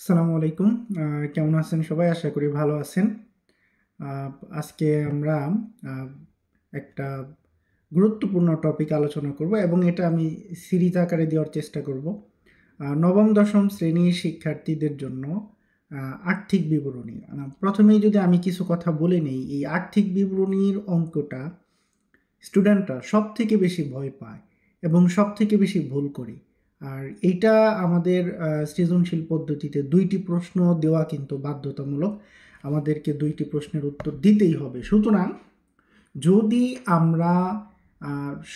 আসসালামু আলাইকুম। কেমন আছেন সবাই? আশা করি ভালো আছেন। আজকে আমরা আহ, একটা গুরুত্বপূর্ণ টপিক আলোচনা করব এবং এটা আমি সিরিজ আকারে দেওয়ার চেষ্টা করব। নবম দশম শ্রেণীর শিক্ষার্থীদের জন্য আর্থিক বিবরণী। প্রথমেই যদি আমি কিছু কথা বলে নেই, এই আর্থিক বিবরণীর অঙ্কটা স্টুডেন্টরা সব থেকে বেশি ভয় পায় এবং সব থেকে বেশি ভুল করে। আর এইটা আমাদের সৃজনশীল পদ্ধতিতে 2টি প্রশ্ন দেওয়া কিন্তু বাধ্যতামূলক। আমাদেরকে 2টি প্রশ্নের উত্তর দিতেই হবে। সুতরাং যদি আমরা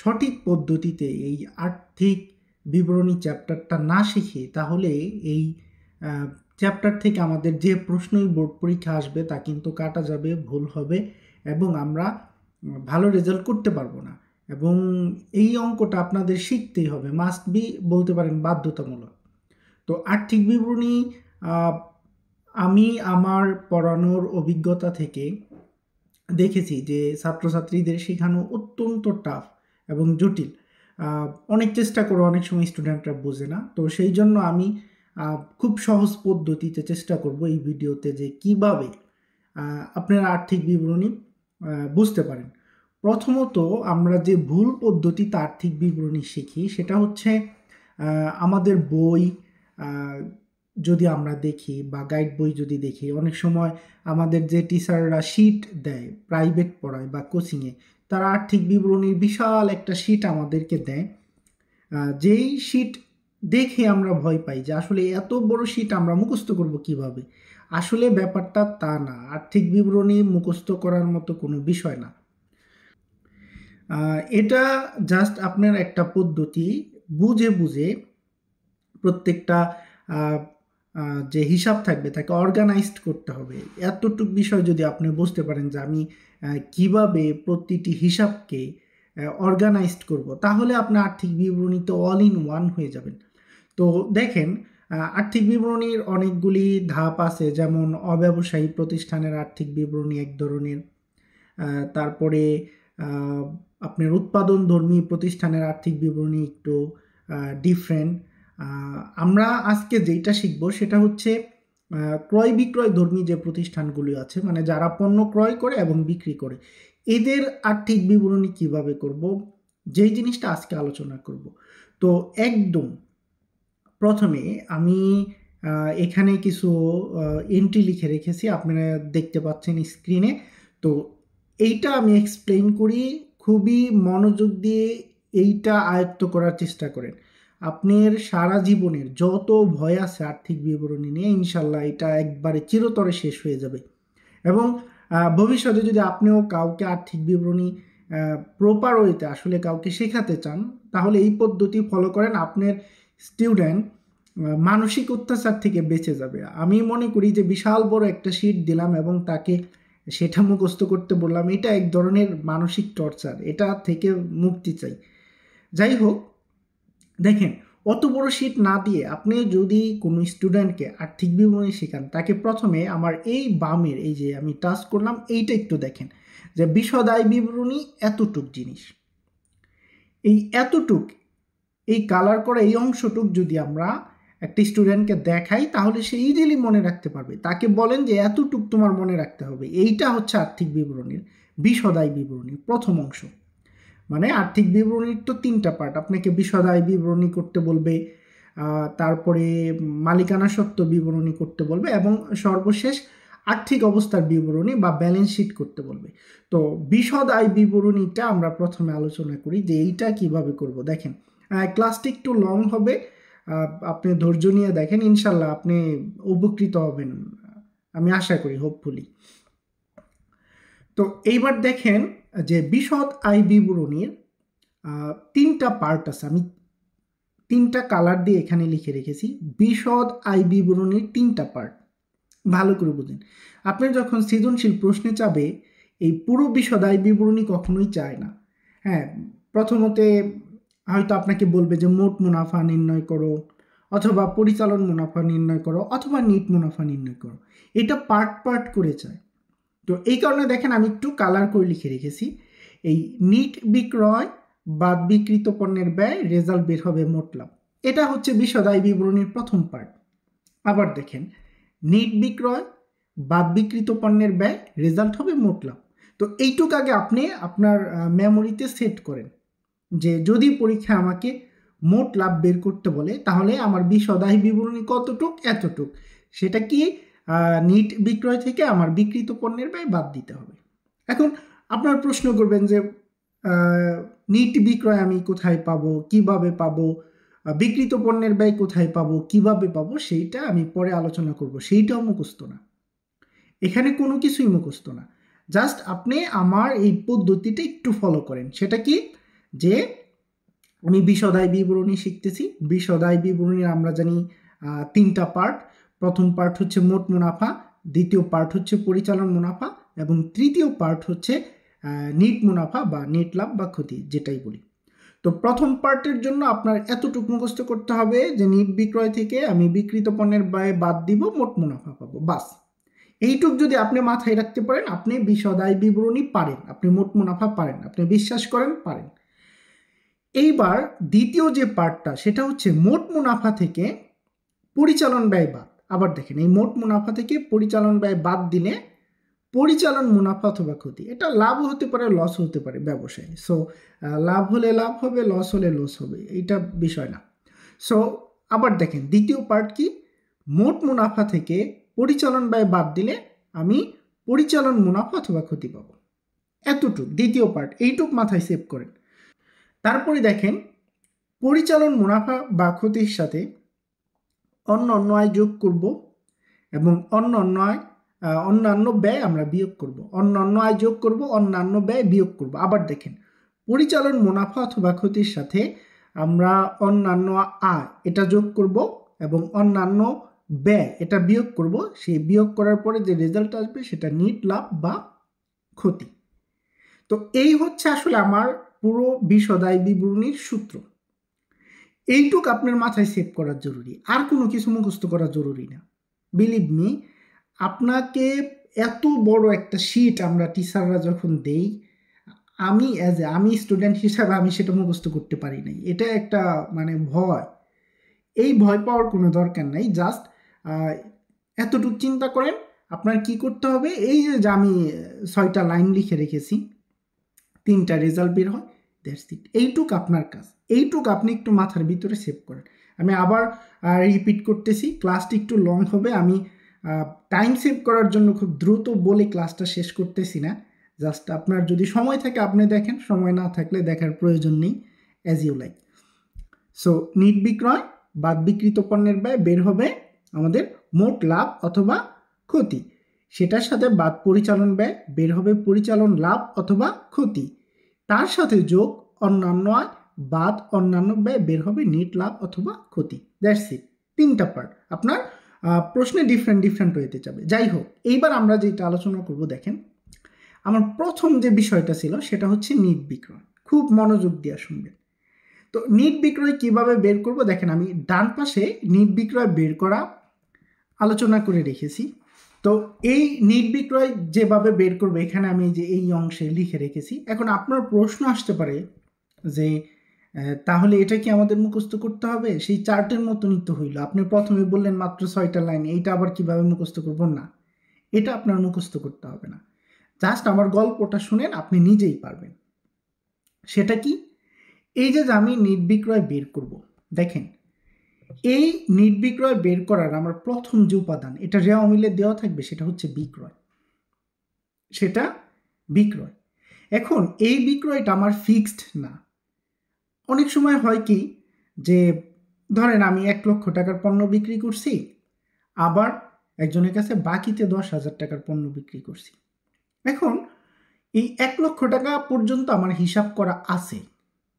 সঠিক পদ্ধতিতে এই আর্থিক বিবরণী চ্যাপ্টারটা না শিখি, তাহলে এই চ্যাপ্টার থেকে আমাদের যে প্রশ্নই বোর্ড পরীক্ষা আসবে তা কিন্তু কাটা যাবে, ভুল হবে এবং আমরা ভালো রেজাল্ট করতে পারবো না। এবং এই অঙ্কটা আপনাদের শিখতেই হবে, মাস্ট বি বলতে পারেন, বাধ্যতামূলক। তো আর্থিক বিবরণী আমি আমার পড়ানোর অভিজ্ঞতা থেকে দেখেছি যে ছাত্রছাত্রীদের শেখানো অত্যন্ত টাফ এবং জটিল। অনেক চেষ্টা করে অনেক সময় স্টুডেন্টরা বোঝে না। তো সেই জন্য আমি খুব সহজ পদ্ধতিতে চেষ্টা করব এই ভিডিওতে যে কিভাবে আপনারা আর্থিক বিবরণী বুঝতে পারেন। প্রথমত, আমরা যে ভুল পদ্ধতিতে আর্থিক বিবরণী শিখি সেটা হচ্ছে আমাদের বই যদি আমরা দেখি বা গাইড বই যদি দেখি, অনেক সময় আমাদের যে টিচাররা শিট দেয় প্রাইভেট পড়ায় বা কোচিংয়ে, তারা আর্থিক বিবরণীর বিশাল একটা শিট আমাদেরকে দেয়। যেই শিট দেখে আমরা ভয় পাই যে আসলে এত বড় শিট আমরা মুখস্থ করব কিভাবে। আসলে ব্যাপারটা তা না, আর্থিক বিবরণী মুখস্থ করার মতো কোনো বিষয় না। এটা জাস্ট আপনার একটা পদ্ধতি, বুঝে বুঝে প্রত্যেকটা যে হিসাব থাকবে তাকে অর্গানাইজড করতে হবে। এতটুকু বিষয় যদি আপনি বুঝতে পারেন যে আমি কিভাবে প্রতিটি হিসাবকে অর্গানাইজড করব, তাহলে আপনার আর্থিক বিবরণীতে অল ইন ওয়ান হয়ে যাবেন। তো দেখেন, আর্থিক বিবরণীর অনেকগুলি ধাপ আছে, যেমন অব্যবসায়ী প্রতিষ্ঠানের আর্থিক বিবরণী এক ধরনের, তারপরে আপনার উৎপাদনধর্মী প্রতিষ্ঠানের আর্থিক বিবরণী একটু ডিফারেন্ট। আমরা আজকে যেটা শিখব সেটা হচ্ছে ক্রয় বিক্রয় ধর্মী যে প্রতিষ্ঠানগুলি আছে, মানে যারা পণ্য ক্রয় করে এবং বিক্রি করে, এদের আর্থিক বিবরণী কিভাবে করব, যেই জিনিসটা আজকে আলোচনা করব। তো একদম প্রথমে আমি এখানে কিছু এন্ট্রি লিখে রেখেছি, আপনারা দেখতে পাচ্ছেন স্ক্রিনে। তো এইটা আমি এক্সপ্লেইন করি, খুবই মনোযোগ দিয়ে এইটা আয়ত্ত করার চেষ্টা করেন। আপনার সারা জীবনের যত ভয় আছে আর্থিক বিবরণী নিয়ে, ইনশাল্লাহ এটা একবারে চিরতরে শেষ হয়ে যাবে। এবং ভবিষ্যতে যদি আপনিও কাউকে আর্থিক বিবরণী প্রপার ওয়েতে আসলে কাউকে শেখাতে চান, তাহলে এই পদ্ধতি ফলো করেন, আপনার স্টুডেন্ট মানসিক অত্যাচার থেকে বেঁচে যাবে। আমি মনে করি যে বিশাল বড় একটা শিট দিলাম এবং তাকে সেটা মুখস্থ করতে বললাম, এটা এক ধরনের মানসিক টর্চার, এটা থেকে মুক্তি চাই। যাই হোক, দেখেন, অত বড় শিট না দিয়ে আপনি যদি কোনো স্টুডেন্টকে আর্থিক বিবরণী শেখান, তাকে প্রথমে আমার এই বামের এই যে আমি টাচ করলাম এইটা একটু দেখেন, যে বিশদ আয় বিবরণী এতটুক জিনিস, এই এতটুক, এই কালার করা এই অংশটুক যদি আমরা একটা স্টুডেন্টকে দেখাই, তাহলে সে ইজিলি মনে রাখতে পারবে। তাকে বলেন যে এতটুক তোমার মনে রাখতে হবে। এইটা হচ্ছে আর্থিক বিবরণীর বিশদ আয় বিবরণীর প্রথম অংশ। মানে আর্থিক বিবরণীর তো 3টা পার্ট, আপনাকে বিশদ আয় বিবরণী করতে বলবে, তারপরে মালিকানা সত্ত্ব বিবরণী করতে বলবে এবং সর্বশেষ আর্থিক অবস্থার বিবরণী বা ব্যালেন্স শিট করতে বলবে। তো বিশদ আয় বিবরণীটা আমরা প্রথমে আলোচনা করি যে এইটা কিভাবে করব। দেখেন, ক্লাসটি একটু লং হবে, আপনি ধৈর্য নিয়ে দেখেন, ইনশাল্লাহ আপনি উপকৃত হবেন, আমি আশা করি, হোপফুলি। তো এইবার দেখেন যে বিশদ আয় বিবরণীর 3টা পার্ট আছে, আমি 3টা কালার দিয়ে এখানে লিখে রেখেছি। বিশদ আয় বিবরণীর 3টা পার্ট, ভালো করে বুঝেন। আপনি যখন সৃজনশীল প্রশ্নে চাবে, এই পুরো বিশদ আয় বিবরণী কখনোই চায় না। হ্যাঁ, প্রথমতে হয়তো আপনাকে বলবে যে মোট মুনাফা নির্ণয় করো, অথবা পরিচালন মুনাফা নির্ণয় করো, অথবা নিট মুনাফা নির্ণয় করো। এটা পার্ট পার্ট করে চায়। তো এই কারণে দেখেন আমি একটু কালার করে লিখে রেখেছি, এই নিট বিক্রয় বাদ বিক্রিত পণ্যের ব্যয়, রেজাল্ট বের হবে মোট লাভ। এটা হচ্ছে বিশদ আয় বিবরণীর প্রথম পার্ট। আবার দেখেন, নিট বিক্রয় বাদ বিক্রিত পণ্যের ব্যয় রেজাল্ট হবে মোট লাভ। তো এইটুক আগে আপনি আপনার মেমোরিতে সেট করেন যে যদি পরীক্ষা আমাকে মোট লাভ বের করতে বলে তাহলে আমার বিশদায়ী বিবরণী কতটুক, এতটুক। সেটা কি নিট বিক্রয় থেকে আমার বিক্রিত পণ্যের ব্যয় বাদ দিতে হবে। এখন আপনার প্রশ্ন করবেন যে নিট বিক্রয় আমি কোথায় পাবো, কিভাবে পাবো, বিক্রিত পণ্যের ব্যয় কোথায় পাবো, কিভাবে পাবো, সেইটা আমি পরে আলোচনা করব। সেইটাও মুখস্থ না, এখানে কোনো কিছুই মুখস্থ না। জাস্ট আপনি আমার এই পদ্ধতিটা একটু ফলো করেন। সেটা কি, যে আমি বিশদায় বিবরণী শিখতেছি। বিশদায় বিবরণী আমরা জানি 3টা পার্ট। প্রথম পার্ট হচ্ছে মোট মুনাফা, দ্বিতীয় পার্ট হচ্ছে পরিচালন মুনাফা, এবং তৃতীয় পার্ট হচ্ছে নিট মুনাফা বা নেট লাভ বা ক্ষতি, যেটাই বলি। তো প্রথম পার্টের জন্য আপনার এতটুকু মুখস্থ করতে হবে যে নিট বিক্রয় থেকে আমি বিক্রিত পণ্যের ব্যয় বাদ দিব, মোট মুনাফা পাবো, বাস। এইটুক যদি আপনি মাথায় রাখতে পারেন, আপনি বিশদায় বিবরণী পারেন, আপনি মোট মুনাফা পারেন, আপনি বিশ্বাস করেন পারেন। এইবার দ্বিতীয় যে পার্টটা, সেটা হচ্ছে মোট মুনাফা থেকে পরিচালন ব্যয় বাদ। আবার দেখেন, এই মোট মুনাফা থেকে পরিচালন ব্যয় বাদ দিলে পরিচালন মুনাফা অথবা ক্ষতি, এটা লাভ হতে পারে, লস হতে পারে ব্যবসায়। সো লাভ হলে লাভ হবে, লস হলে লস হবে, এইটা বিষয় না। সো আবার দেখেন, দ্বিতীয় পার্ট কি, মোট মুনাফা থেকে পরিচালন ব্যয় বাদ দিলে আমি পরিচালন মুনাফা অথবা ক্ষতি পাবো। এতটুক দ্বিতীয় পার্ট, এইটুক মাথায় সেভ করেন। তারপরে দেখেন, পরিচালন মুনাফা বা ক্ষতির সাথে অন্য আয় যোগ করব এবং অন্যান্য ব্যয় আমরা বিয়োগ করব। অন্যান্য আয় যোগ করব, অন্যান্য ব্যয় বিয়োগ করব। আবার দেখেন, পরিচালন মুনাফা অথবা ক্ষতির সাথে আমরা অন্যান্য আয় এটা যোগ করব এবং অন্যান্য ব্যয় এটা বিয়োগ করব। সেই বিয়োগ করার পরে যে রেজাল্ট আসবে সেটা নিট লাভ বা ক্ষতি। তো এই হচ্ছে আসলে আমার পুরো বিশদায় বিবরণীর সূত্র। এইটুক আপনার মাথায় সেভ করা জরুরি, আর কোনো কিছু মুখস্থ করা জরুরি না। বিলিভ মি, আপনাকে এত বড় একটা শীট আমরা টিচাররা যখন দেই, আমি স্টুডেন্ট হিসাবে আমি সেটা মুখস্থ করতে পারি নাই। এটা একটা মানে ভয়। এই ভয় পাওয়ার কোনো দরকার নাই। জাস্ট এতটুকু চিন্তা করেন আপনার কি করতে হবে। এই যে আমি 6টা লাইন লিখে রেখেছি, 3টা রেজাল্ট বের হয়, দ্যাটস ইট। এইটুক আপনার কাজ, এইটুক আপনি একটু মাথার ভিতরে সেভ করেন। আমি আবার রিপিট করতেছি, ক্লাসটি একটু লং হবে। আমি টাইম সেভ করার জন্য খুব দ্রুত বলে ক্লাসটা শেষ করতেছি না। জাস্ট আপনার যদি সময় থাকে আপনি দেখেন, সময় না থাকলে দেখার প্রয়োজন নেই, as you like. So net বিক্রয় বাদ বিক্রিত পণ্যের ব্যয় বের হবে আমাদের মোট লাভ অথবা ক্ষতি। সেটার সাথে বাদ পরিচালন ব্যয় বের হবে পরিচালন লাভ অথবা ক্ষতি। তার সাথে যোগ অন্যান্য আয় বাদ অন্যান্য ব্যয় বের হবে নিট লাভ অথবা ক্ষতি। That's it. 3টা পার্ট আপনার প্রশ্নে ডিফারেন্ট হইতে যাবে। যাই হোক, এইবার আমরা যেটা আলোচনা করব, দেখেন আমার প্রথম যে বিষয়টা ছিল সেটা হচ্ছে নিট বিক্রয়। খুব মনোযোগ দিয়ে শুনবেন। তো নিট বিক্রয় কিভাবে বের করব, দেখেন আমি ডান পাশে নিট বিক্রয় বের করা আলোচনা করে রেখেছি। তো এই নিট বিক্রয় যেভাবে বের করবে, এখানে আমি যে এই অংশে লিখে রেখেছি। এখন আপনার প্রশ্ন আসতে পারে যে তাহলে এটা কি আমাদের মুখস্থ করতে হবে? সেই চার্টের মতনই তো হইল। আপনি প্রথমে বললেন মাত্র 6টা লাইন, এইটা আবার কিভাবে মুখস্থ করব? না, এটা আপনার মুখস্থ করতে হবে না। জাস্ট আমার গল্পটা শুনেন, আপনি নিজেই পারবেন। সেটা কি, এই যে আমি নিট বিক্রয় বের করব, দেখেন এই নিট বিক্রয় বের করার আমার প্রথম যে উপাদান, এটা রেওয়া মিলে দেওয়া থাকবে, সেটা হচ্ছে বিক্রয়। সেটা বিক্রয়। এখন এই বিক্রয়টা আমার ফিক্সড না। অনেক সময় হয় কি, যে ধরেন আমি 1 লক্ষ টাকার পণ্য বিক্রি করছি, আবার একজনের কাছে বাকিতে 10,000 টাকার পণ্য বিক্রি করছি। এখন এই 1 লক্ষ টাকা পর্যন্ত আমার হিসাব করা আছে।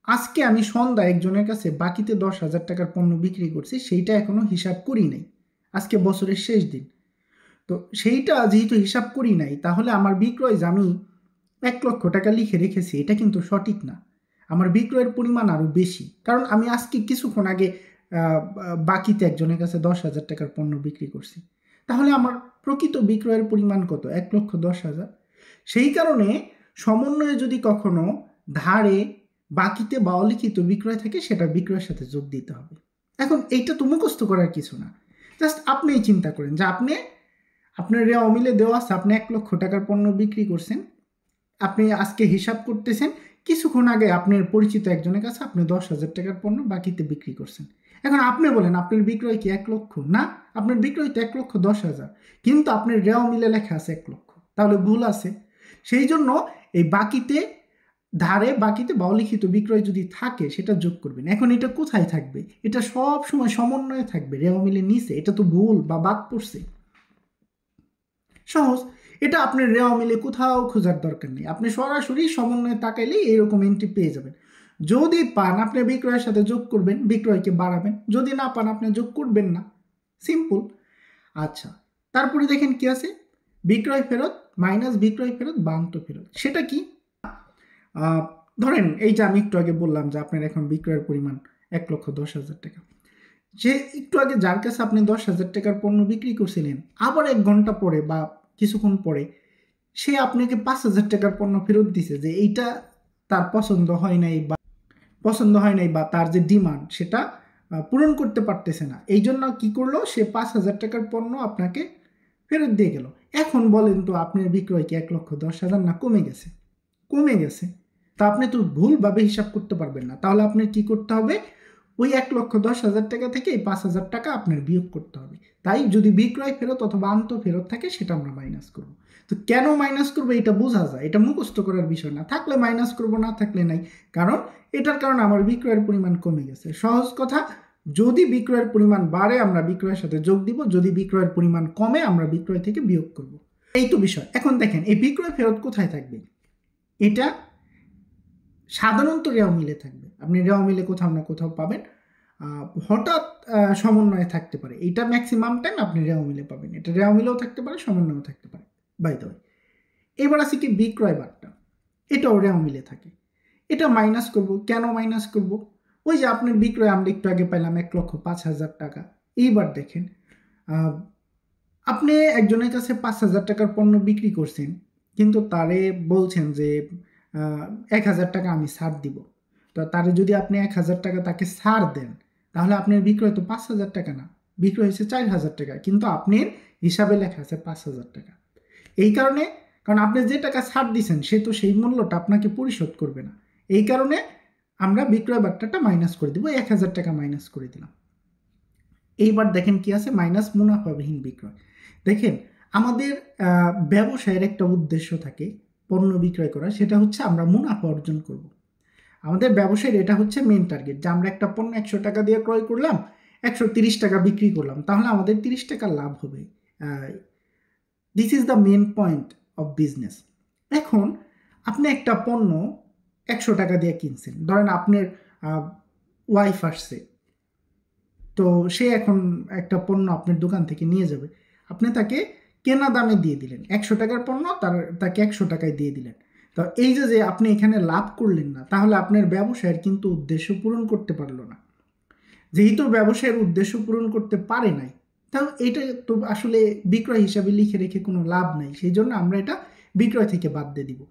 আজকে আমি সন্ধ্যায় একজনের কাছে বাকিতে 10,000 টাকার পণ্য বিক্রি করছি, সেইটা এখনো হিসাব করি নাই। আজকে বছরের শেষ দিন। তো সেইটা যেহেতু হিসাব করি নাই, তাহলে আমার বিক্রয় যে আমি 1 লক্ষ টাকা লিখে রেখেছি, এটা কিন্তু সঠিক না। আমার বিক্রয়ের পরিমাণ আরও বেশি, কারণ আমি আজকে কিছুক্ষণ আগে বাকিতে একজনের কাছে 10,000 টাকার পণ্য বিক্রি করছি। তাহলে আমার প্রকৃত বিক্রয়ের পরিমাণ কত? 1,10,000। সেই কারণে সমন্বয়ে যদি কখনো ধারে, বাকিতে বা অলিখিত বিক্রয় থাকে, সেটা বিক্রয়ের সাথে যোগ দিতে হবে। এখন এইটা তো মুখস্থ করার কিছু না। জাস্ট আপনিই চিন্তা করেন যে আপনার রে অমিলে দেওয়া আছে, আপনি 1 লক্ষ টাকার পণ্য বিক্রি করছেন, আপনি আজকে হিসাব করতেছেন, কিছুক্ষণ আগে আপনার পরিচিত একজনের কাছে আপনি 10,000 টাকার পণ্য বাকিতে বিক্রি করছেন। এখন আপনি বলেন আপনার বিক্রয় কি 1 লক্ষ? না, আপনার বিক্রয় তো 1,10,000, কিন্তু আপনার রেও মিলে লেখা আছে 1 লক্ষ, তাহলে ভুল আছে। সেই জন্য এই বাকিতে বাকিতে বা অলিখিত বিক্রয় যদি থাকে সেটা যোগ করবেন। এখন এটা কোথায় থাকবে? এটা সব সময় সমন্বয়ে থাকবে রেও মিলে নিচে। এটা তো ভুল বা বাদ পড়ছে। সহজ, এটা আপনার রেওয়া মিলে কোথাও খোঁজার দরকার নেই, আপনি সরাসরি সমন্বয়ে তাকাইলেই এরকম এন্ট্রি পেয়ে যাবেন। যদি পান আপনি বিক্রয়ের সাথে যোগ করবেন, বিক্রয়কে বাড়াবেন, যদি না পান আপনি যোগ করবেন না, সিম্পল। আচ্ছা, তারপরে দেখেন কি আছে, বিক্রয় ফেরত মাইনাস বিক্রয় ফেরত বা আন্ত ফেরত। সেটা কি? ধরেন এই যে আমি একটু আগে বললাম যে আপনার এখন বিক্রয়ের পরিমাণ 1,10,000 টাকা, যে একটু আগে যার কাছে আপনি 10,000 টাকার পণ্য বিক্রি করছিলেন, আবার 1 ঘন্টা পরে বা কিছুক্ষণ পরে সে আপনাকে 5,000 টাকার পণ্য ফেরত দিছে, যে এইটা তার পছন্দ হয় নাই বা তার যে ডিমান্ড সেটা পূরণ করতে পারতেছে না, এই জন্য কি করলো, সে 5,000 টাকার পণ্য আপনাকে ফেরত দিয়ে গেল। এখন বলেন তো আপনার বিক্রয় কি 1,10,000 না কমে গেছে? কমে গেছে। তা আপনি তো ভুলভাবে হিসাব করতে পারবেন না, তাহলে আপনার কি করতে হবে, ওই 1,10,000 টাকা থেকে এই 5,000 টাকা আপনার বিয়োগ করতে হবে। তাই যদি বিক্রয় ফেরত অথবা আন্ত ফেরত থাকে সেটা আমরা মাইনাস করব। তো কেন মাইনাস করবো এটা বোঝা যায়, এটা মুখস্থ করার বিষয় না, থাকলে মাইনাস করব, না থাকলে নাই। কারণ এটার কারণে আমার বিক্রয়ের পরিমাণ কমে গেছে। সহজ কথা, যদি বিক্রয়ের পরিমাণ বাড়ে আমরা বিক্রয়ের সাথে যোগ দিব, যদি বিক্রয়ের পরিমাণ কমে আমরা বিক্রয় থেকে বিয়োগ করব। এই তো বিষয়। এখন দেখেন এই বিক্রয় ফেরত কোথায় থাকবে, এটা সাধারণত রেওয়া মিলে থাকবে। আপনি রেওয়া মিলে কোথাও না কোথাও পাবেন, হঠাৎ সমন্বয়ে থাকতে পারে, এটা ম্যাক্সিমাম টাইম আপনি রেওয়া মিলে পাবেন। এটা রেওয়া মিলেও থাকতে পারে, সমন্বয়েও থাকতে পারে, বাই দ্য ওয়ে। এবার আছে কি বিক্রয় বারটা, এটাও রেওয়া মিলে থাকে। এটা মাইনাস করব, কেন মাইনাস করব, ওই যে আপনার বিক্রয় আমরা একটু আগে পাইলাম 1,05,000 টাকা। এইবার দেখেন আপনি একজনের কাছে 5,000 টাকার পণ্য বিক্রি করছেন, কিন্তু তারে বলছেন যে 1,000 টাকা আমি ছাড় দিব। তো তারে যদি আপনি 1,000 টাকা তাকে ছাড় দেন, তাহলে আপনার বিক্রয় তো 5,000 টাকা না, বিক্রয় হয়েছে 4,000 টাকা, কিন্তু আপনার হিসাবে লেখা আছে 5,000 টাকা। এই কারণে, কারণ আপনি যে টাকা ছাড় দিচ্ছেন সে তো সেই মূল্যটা আপনাকে পরিশোধ করবে না, এই কারণে আমরা বিক্রয় বার্তাটা মাইনাস করে দিব, 1,000 টাকা মাইনাস করে দিলাম। এইবার দেখেন কি আছে, মাইনাস মুনাফাবিহীন বিক্রয়। দেখেন আমাদের ব্যবসায়ের একটা উদ্দেশ্য থাকে পণ্য বিক্রয় করা, সেটা হচ্ছে আমরা মুনাফা অর্জন করব। আমাদের ব্যবসায়ের এটা হচ্ছে মেন টার্গেট, যে আমরা একটা পণ্য 100 টাকা দিয়ে ক্রয় করলাম, 130 টাকা বিক্রি করলাম, তাহলে আমাদের 30 টাকা লাভ হবে। This is the main point of business. এখন আপনি একটা পণ্য 100 টাকা দিয়ে কিনছেন, ধরেন আপনার ওয়াইফ আসছে, তো সে এখন একটা পণ্য আপনার দোকান থেকে নিয়ে যাবে, আপনি তাকে কেনা দামে দিয়ে দিলেন, 100 টাকার পণ্য তাকে 100 টাকায় দিয়ে দিলেন। তো এই যে আপনি এখানে লাভ করলেন না, তাহলে আপনার ব্যবসায়ের কিন্তু উদ্দেশ্য পূরণ করতে পারলো না। যেহেতু ব্যবসায়ের উদ্দেশ্য পূরণ করতে পারে নাই, তাহলে এটা তো আসলে বিক্রয় হিসাবে লিখে রেখে কোনো লাভ নাই। সেই জন্য আমরা এটা বিক্রয় থেকে বাদ দিয়ে দিব,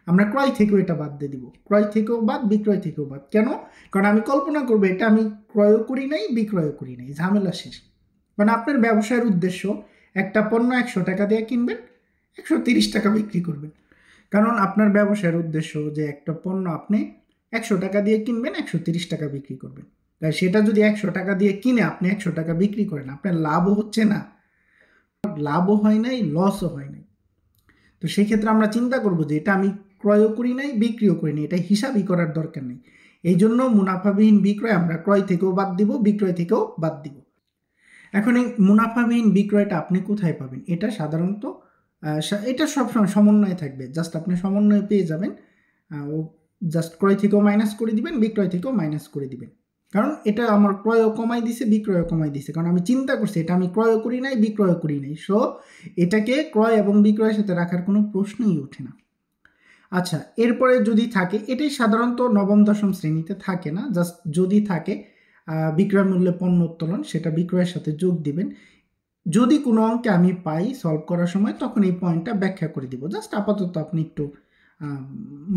আমরা ক্রয় থেকেও এটা বাদ দিয়ে দিব, ক্রয় থেকেও বাদ, বিক্রয় থেকেও বাদ। কেন? কারণ আমি কল্পনা করবো এটা আমি ক্রয়ও করি নাই, বিক্রয়ও করি নাই, ঝামেলা শেষ। কারণ আপনার ব্যবসায়ের উদ্দেশ্য একটা পণ্য 100 টাকা দিয়ে কিনবেন, 130 টাকা বিক্রি করবেন। কারণ আপনার ব্যবসায়ের উদ্দেশ্য যে একটা পণ্য আপনি 100 টাকা দিয়ে কিনবেন, 130 টাকা বিক্রি করবেন। তাই সেটা যদি 100 টাকা দিয়ে কিনে আপনি 100 টাকা বিক্রি করেন, আপনার লাভও হচ্ছে না, লাভও হয় নাই, লসও হয় নাই। তো সেই ক্ষেত্রে আমরা চিন্তা করব যে এটা আমি ক্রয়ও করি নাই, বিক্রিও করি নাই, এটা হিসাবই করার দরকার নেই। এই জন্য মুনাফাবিহীন বিক্রয় আমরা ক্রয় থেকেও বাদ দিব, বিক্রয় থেকেও বাদ দিব। এখন এই মুনাফাবিহীন বিক্রয়টা আপনি কোথায় পাবেন? এটা সাধারণত এটা সবসময় সমন্বয়ে থাকবে, জাস্ট আপনি সমন্বয়ে পেয়ে যাবেন। জাস্ট ক্রয় থেকেও মাইনাস করে দিবেন, বিক্রয় থেকেও মাইনাস করে দিবেন। কারণ এটা আমার ক্রয়ও কমাই দিছে, বিক্রয়ও কমাই দিছে, কারণ আমি চিন্তা করছি এটা আমি ক্রয়ও করি নাই, বিক্রয়ও করি নাই, সো এটাকে ক্রয় এবং বিক্রয়ের সাথে রাখার কোনো প্রশ্নই ওঠে না। আচ্ছা, এরপরে যদি থাকে, এটাই সাধারণত নবম দশম শ্রেণীতে থাকে না, জাস্ট যদি থাকে বিক্রয় মূল্যে পণ্য উত্তোলন, সেটা বিক্রয়ের সাথে যোগ দিবেন। যদি কোনো অঙ্কে আমি পাই সলভ করার সময়, তখন এই পয়েন্টটা ব্যাখ্যা করে দিব, জাস্ট আপাতত আপনি একটু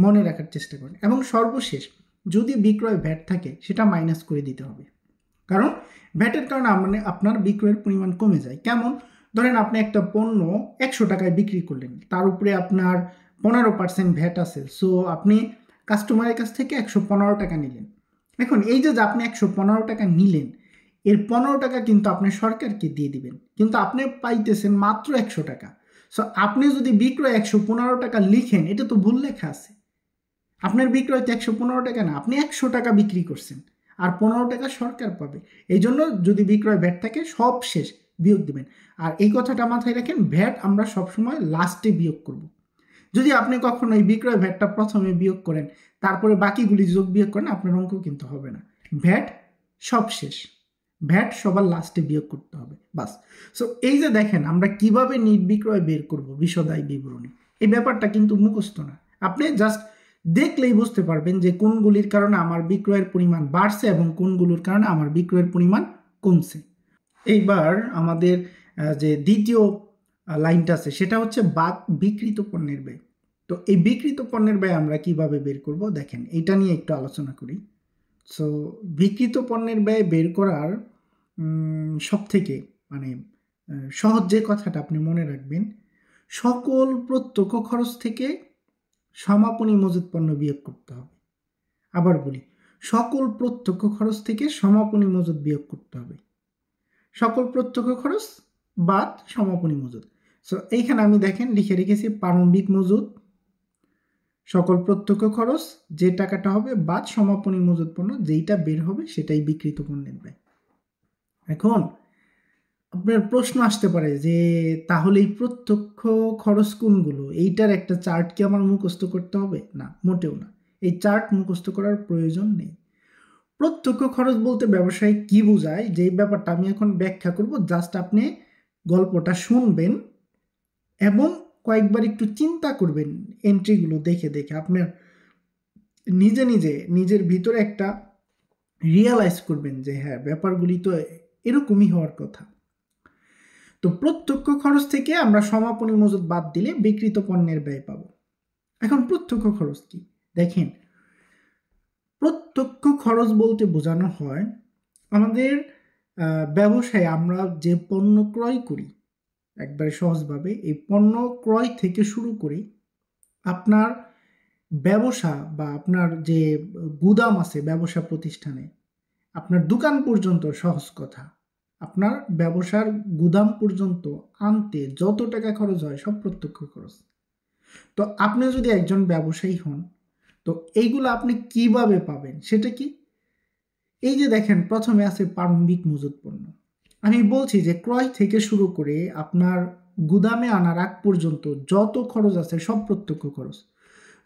মনে রাখার চেষ্টা করেন। এবং সর্বশেষ, যদি বিক্রয় ভ্যাট থাকে সেটা মাইনাস করে দিতে হবে, কারণ ভ্যাটের কারণে মানে আপনার বিক্রয়ের পরিমাণ কমে যায়। কেমন? ধরেন আপনি একটা পণ্য 100 টাকায় বিক্রি করলেন, তার উপরে আপনার 15% ভ্যাট আছে, সো আপনি কাস্টমারের কাছ থেকে 115 টাকা নিলেন। এখন এই যে আপনি 115 টাকা নিলেন, এর 15 টাকা কিন্তু আপনি সরকারকে দিয়ে দিবেন, কিন্তু আপনি পাইতেছেন মাত্র 100 টাকা। সো আপনি যদি বিক্রয় 115 টাকা লিখেন, এটা তো ভুল লেখা আছে। আপনার বিক্রয় তো 115 টাকা না, আপনি 100 টাকা বিক্রি করছেন, আর 15 টাকা সরকার পাবে। এই জন্য যদি বিক্রয় ভ্যাট থাকে সব শেষ বিয়োগ দিবেন। আর এই কথাটা মাথায় রাখেন, ভ্যাট আমরা সবসময় লাস্টে বিয়োগ করব। যদি আপনি কখনো এই বিক্রয় ভ্যাটটা প্রথমে বিয়োগ করেন, তারপরে বাকিগুলি যোগ বিয়োগ করেন, আপনার অঙ্ক কিন্তু হবে না। ভ্যাট সব শেষ, ভ্যাট সবার লাস্টে বিয়োগ করতে হবে, বাস। সো এই যে দেখেন আমরা কিভাবে নিট বিক্রয় বের করব, বিশদায়ী বিবরণী, এই ব্যাপারটা কিন্তু মুখস্থ না। আপনি জাস্ট দেখলেই বুঝতে পারবেন যে কোনগুলির কারণে আমার বিক্রয়ের পরিমাণ বাড়ছে এবং কোনগুলোর কারণে আমার বিক্রয়ের পরিমাণ কমছে। এইবার আমাদের যে দ্বিতীয় লাইনটা আছে সেটা হচ্ছে বিক্রিত পণ্যের ব্যয়। তো এই বিক্রিত পণ্যের ব্যয় আমরা কিভাবে বের করব, দেখেন এটা নিয়ে একটু আলোচনা করি। সো বিক্রিত পণ্যের ব্যয় বের করার সব থেকে মানে সহজ যে কথাটা আপনি মনে রাখবেন, সকল প্রত্যক্ষ খরচ থেকে সমাপনী মজুত পণ্য বিয়োগ করতে হবে। আবার বলি, সকল প্রত্যক্ষ খরচ থেকে সমাপনী মজুত বিয়োগ করতে হবে। সকল প্রত্যক্ষ খরচ বাদ সমাপনী মজুত। সো এইখানে আমি দেখেন লিখে রেখেছি প্রারম্ভিক মজুত, সকল প্রত্যক্ষ খরচ যে টাকাটা হবে বাদ সমাপনী মজুত পণ্য, যেইটা বের হবে সেটাই বিক্রিত পণ্যের ব্যয়। এখন আপনার প্রশ্ন আসতে পারে যে তাহলে এই প্রত্যক্ষ খরচ কোনগুলো, এইটার একটা চার্ট কি আমার মুখস্থ করতে হবে? না, মোটেও না, এই চার্ট মুখস্থ করার প্রয়োজন নেই। প্রত্যক্ষ খরচ বলতে ব্যবসায় কি বোঝায়, যে ব্যাপারটা আমি এখন ব্যাখ্যা করব, জাস্ট আপনি গল্পটা শুনবেন এবং কয়েকবার একটু চিন্তা করবেন, এন্ট্রিগুলো দেখে দেখে আপনার নিজে নিজে নিজের ভিতরে একটা রিয়েলাইজ করবেন যে হ্যাঁ, ব্যাপারগুলি তো এরকমই হওয়ার কথা। তো প্রত্যক্ষ খরচ থেকে আমরা সমাপনী মজুত বাদ দিলে বিক্রিত পণ্যের ব্যয় পাবো। এখন প্রত্যক্ষ খরচ কি দেখেন, প্রত্যক্ষ খরচ বলতে বোঝানো হয় আমাদের ব্যবসায় আমরা যে পণ্য ক্রয় করি, একবারে সহজভাবে এই পণ্য ক্রয় থেকে শুরু করে আপনার ব্যবসা বা আপনার যে গুদাম আছে ব্যবসা প্রতিষ্ঠানে, আপনার দোকান পর্যন্ত, সহজ কথা, আপনার ব্যবসার গুদাম পর্যন্ত আনতে যত টাকা খরচ হয় সব প্রত্যক্ষ খরচ। তো আপনি যদি একজন ব্যবসায়ী হন, তো এইগুলো আপনি কিভাবে পাবেন সেটা কি? এই যে দেখেন প্রথমে আছে প্রারম্ভিক মজুত পণ্য। আমি বলছি যে ক্রয় থেকে শুরু করে আপনার গুদামে আনার আগ পর্যন্ত যত খরচ আছে সব প্রত্যক্ষ খরচ।